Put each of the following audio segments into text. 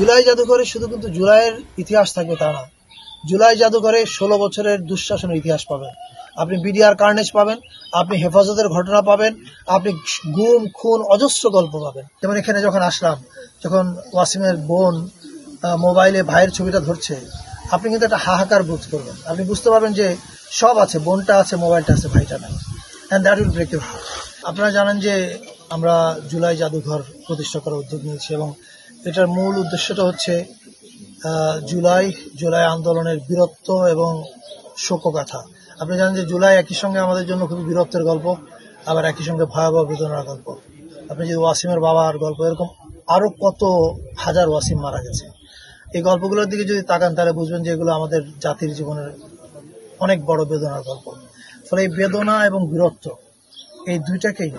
জুলাই জাদুঘরে শুধু কিন্তু জুলাইয়ের ইতিহাস থাকবে তা না। জুলাই জাদুঘরে 16 বছরের দুঃশাসনের ইতিহাস পাবেন, আপনি বিডিআর কার্নেজ পাবেন, আপনি হেফাজতের ঘটনা পাবেন, আপনি গুম খুন অজস্র গল্প পাবেন। যেমন এখানে যখন আসলাম, যখন ওয়াসিমের বোন মোবাইলে ভাইয়ের ছবিটা ধরছে, আপনি কিন্তু একটা হাহাকার বোধ করবেন। আপনি বুঝতে পারবেন যে সব আছে, বোনটা আছে, মোবাইলটা আছে, ভাইটা নাই। And that will break your heart. আপনারা জানেন যে আমরা জুলাই জাদুঘর প্রতিষ্ঠা করার উদ্যোগ নিয়েছি এবং এটার মূল উদ্দেশ্যটা হচ্ছে জুলাই আন্দোলনের বীরত্ব এবং শোকগাথা। আপনি জানেন যে জুলাই একই সঙ্গে আমাদের জন্য খুবই বীরত্বের গল্প, আবার একই সঙ্গে ভয়াবহ বেদনার গল্প। আপনি যদি ওয়াসিমের বাবার গল্প, এরকম আরো কত হাজার ওয়াসিম মারা গেছে, এই গল্পগুলোর দিকে যদি তাকান তাহলে বুঝবেন যে এগুলো আমাদের জাতির জীবনের অনেক বড় বেদনার গল্প। ফলে এই বেদনা এবং বীরত্ব, এই দুইটাকেই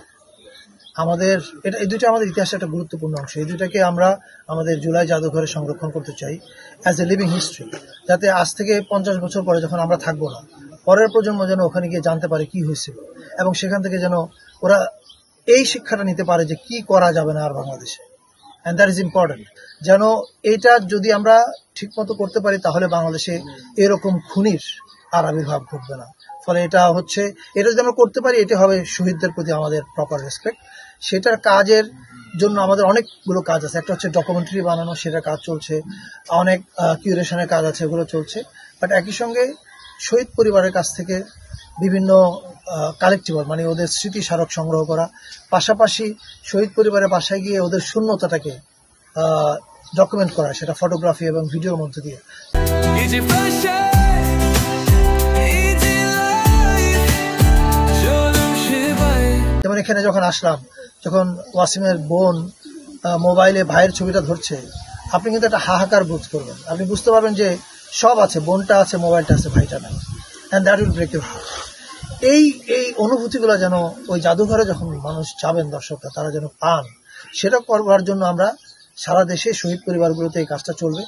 এই দুইটা আমাদের ইতিহাসের একটা গুরুত্বপূর্ণ অংশ। এই দুইটাকে আমরা আমাদের জুলাই জাদুঘরে সংরক্ষণ করতে চাই অ্যাজ এ লিভিং হিস্ট্রি, যাতে আজ থেকে 50 বছর পরে যখন আমরা থাকবো না, পরের প্রজন্ম যেন ওখানে গিয়ে জানতে পারে কি হয়েছিল এবং সেখান থেকে যেন ওরা এই শিক্ষাটা নিতে পারে যে কি করা যাবে না আর বাংলাদেশে। And that is important. যেন এইটা যদি আমরা ঠিকমতো করতে পারি তাহলে বাংলাদেশে এরকম খুনির আর আবির্ভাব ঘটবে না। ফলে এটা যদি আমরা করতে পারি, এটা হবে শহীদদের প্রতি আমাদের প্রপার রেসপেক্ট। সেটার কাজের জন্য আমাদের অনেকগুলো কাজ আছে। একটা হচ্ছে ডকুমেন্টারি বানানো, সেটার কাজ চলছে, অনেক কিউরেশনের কাজ আছে, এগুলো চলছে। বাট একই সঙ্গে শহীদ পরিবারের কাছ থেকে বিভিন্ন কালেক্টিবল, মানে ওদের স্মৃতি স্মারক সংগ্রহ করা, পাশাপাশি শহীদ পরিবারের বাসায় গিয়ে ওদের শূন্যতাটাকে ডকুমেন্ট করা, সেটা ফটোগ্রাফি এবং ভিডিওর মধ্যে দিয়ে। যেমন এখানে যখন আসলাম, যখন ওয়াসিমের বোন মোবাইলে ভাইয়ের ছবিটা ধরছে, আপনি কিন্তু একটা হাহাকার বোধ করবেন। আপনি বুঝতে পারবেন যে সব আছে, বোনটা আছে, মোবাইলটা আছে, ভাইটা নাই। And that will break your heart. এই অনুভূতিগুলো যেন ওই জাদুঘরে যখন মানুষ যাবেন, দর্শকরা তারা যেন পান, সেটা করবার জন্য আমরা সারা দেশে শহীদ পরিবারগুলোতে এই কাজটা চলবে।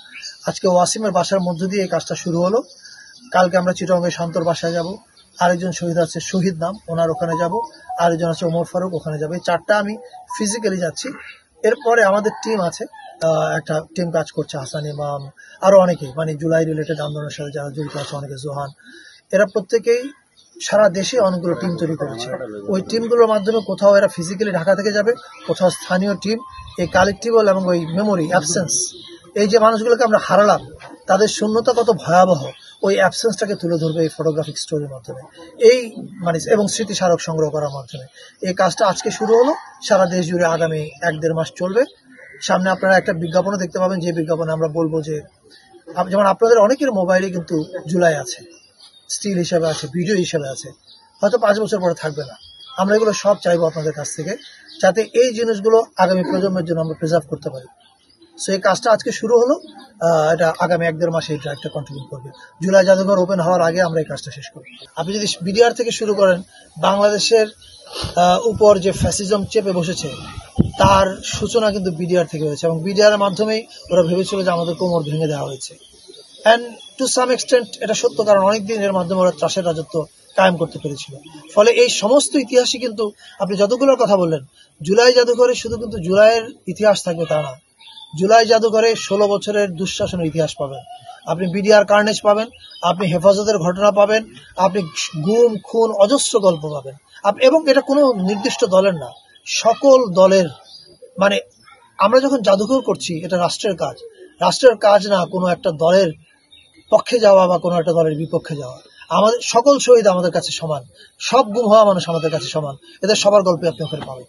আজকে ওয়াসিমের বাসার মধ্য দিয়ে এই কাজটা শুরু হলো। কালকে আমরা চিটাগংয়ের শান্তর বাসায় যাব, আরেকজন শহীদ আছে শহীদ নাম, ওনার ওখানে যাব, আরেকজন আছে ওমর ফারুক, ওখানে যাবে। এই চারটা আমি ফিজিক্যালি যাচ্ছি। এরপরে আমাদের টিম আছে, একটা টিম কাজ করছে, হাসান ইমাম, আরো অনেকেই, মানে জুলাই রিলেটেড আন্দোলনের সাথে যারা জড়িত আছে, অনেকে, জোহান, এরা প্রত্যেকেই সারা দেশে অনেকগুলো টিম তৈরি করেছে। ওই টিমগুলোর মাধ্যমে কোথাও এরা ফিজিক্যালি ঢাকা থেকে যাবে, কোথাও স্থানীয় টিম। এই কালেক্টিবল এবং ওই মেমোরি অ্যাবসেন্স, এই যে মানুষগুলোকে আমরা হারালাম, তাদের শূন্যতা কত ভয়াবহ, ওই অ্যাবসেন্সটাকে তুলে ধরবে এই ফটোগ্রাফিক স্টোরির মাধ্যমে, এবং স্মৃতি স্মারক সংগ্রহ করার মাধ্যমে। এই কাজটা আজকে শুরু হলো, সারা দেশ জুড়ে আগামী 1-1.5 মাস চলবে। সামনে আপনারা একটা বিজ্ঞাপনও দেখতে পাবেন, যে বিজ্ঞাপনে আমরা বলবো যে, যেমন আপনাদের অনেকের মোবাইলে কিন্তু জুলাই আছে, স্টিল হিসাবে আছে, ভিডিও হিসাবে আছে, হয়তো 5 বছর পরে থাকবে না। আমরা এগুলো সব চাইবো আপনাদের কাছ থেকে, যাতে এই জিনিসগুলো আগামী প্রজন্মের জন্য আমরা প্রিজার্ভ করতে পারি। সো এই কাজটা আজকে শুরু হলো, এটা আগামী 1-1.5 মাসে এই ড্রাইভটা কন্টিনিউ করবে। জুলাই জাদুঘর ওপেন হওয়ার আগে আমরা এই কাজটা শেষ করব। আপনি যদি বিডিআর থেকে শুরু করেন, বাংলাদেশের উপর যে ফ্যাসিজম চেপে বসেছে, তার সূচনা কিন্তু বিডিআর থেকে হয়েছে এবং বিডিআর এর মাধ্যমেই ওরা ভেবেছিল যে আমাদের কোমর ভেঙে দেওয়া হয়েছে। অ্যান্ড টু সাম এক্সটেন্ট এটা সত্য, কারণ অনেকদিন এর মাধ্যমে ওরা ত্রাসের রাজত্ব কায়েম করতে পেরেছিল। ফলে এই সমস্ত ইতিহাসই কিন্তু, আপনি যতগুলোর কথা বললেন, জুলাই জাদুঘরে শুধু কিন্তু জুলাইয়ের ইতিহাস থাকবে তা না। জুলাই জাদুঘরে 16 বছরের দুঃশাসনের ইতিহাস পাবেন, আপনি বিডিআর কার্নেজ পাবেন, আপনি হেফাজতের ঘটনা পাবেন, আপনি গুম খুন অজস্র গল্প পাবেন। এবং এটা কোনো নির্দিষ্ট দলের না, সকল দলের। মানে আমরা যখন জাদুঘর করছি, এটা রাষ্ট্রের কাজ না কোনো একটা দলের পক্ষে যাওয়া বা কোনো একটা দলের বিপক্ষে যাওয়া। আমাদের সকল শহীদ আমাদের কাছে সমান, সব গুম হওয়া মানুষ আমাদের কাছে সমান, এদের সবার গল্পে আপনি ওখানে পাবেন।